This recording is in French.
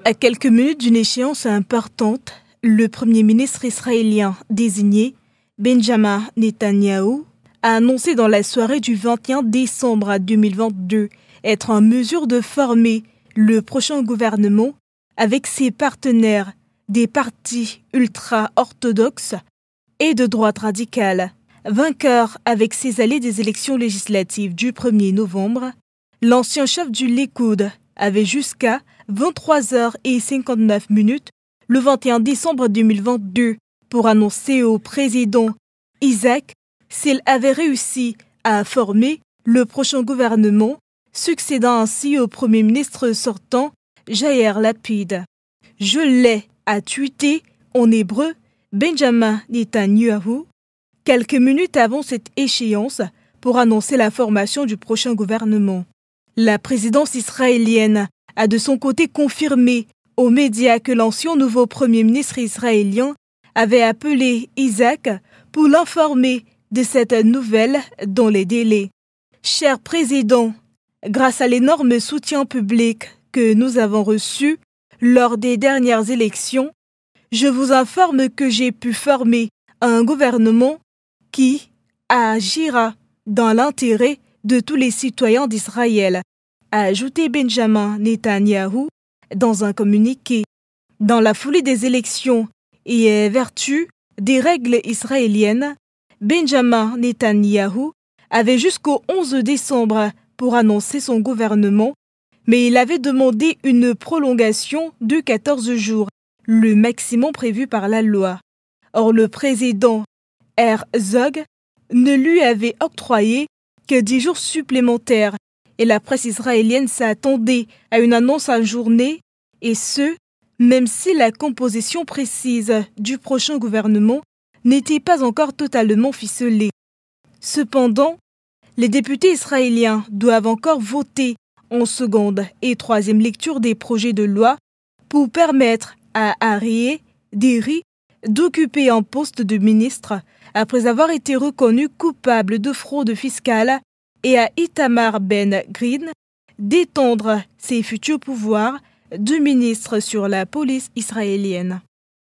À quelques minutes d'une échéance importante, le Premier ministre israélien désigné, Benjamin Netanyahou, a annoncé dans la soirée du 21 décembre 2022 être en mesure de former le prochain gouvernement avec ses partenaires des partis ultra-orthodoxes et de droite radicale. Vainqueur avec ses alliés des élections législatives du 1er novembre, l'ancien chef du Likoud avait jusqu'à 23h59 le 21 décembre 2022 pour annoncer au président Isaac s'il avait réussi à former le prochain gouvernement, succédant ainsi au Premier ministre sortant Yair Lapid. Je l'ai, a tweeté en hébreu Benjamin Netanyahou quelques minutes avant cette échéance pour annoncer la formation du prochain gouvernement. La présidence israélienne a de son côté confirmé aux médias que l'ancien nouveau Premier ministre israélien avait appelé Isaac pour l'informer de cette nouvelle dans les délais. Cher président, grâce à l'énorme soutien public que nous avons reçu lors des dernières élections, je vous informe que j'ai pu former un gouvernement qui agira dans l'intérêt de tous les citoyens d'Israël, a ajouté Benjamin Netanyahou dans un communiqué. Dans la foulée des élections et vertu des règles israéliennes, Benjamin Netanyahou avait jusqu'au 11 décembre pour annoncer son gouvernement, mais il avait demandé une prolongation de 14 jours, le maximum prévu par la loi. Or, le président Herzog ne lui avait octroyé que 10 jours supplémentaires et la presse israélienne s'attendait à une annonce en journée, et ce, même si la composition précise du prochain gouvernement n'était pas encore totalement ficelée. Cependant, les députés israéliens doivent encore voter en seconde et troisième lecture des projets de loi pour permettre à Aryeh Deri d'occuper un poste de ministre après avoir été reconnu coupable de fraude fiscale et à Itamar Ben-Gvir d'étendre ses futurs pouvoirs de ministre sur la police israélienne.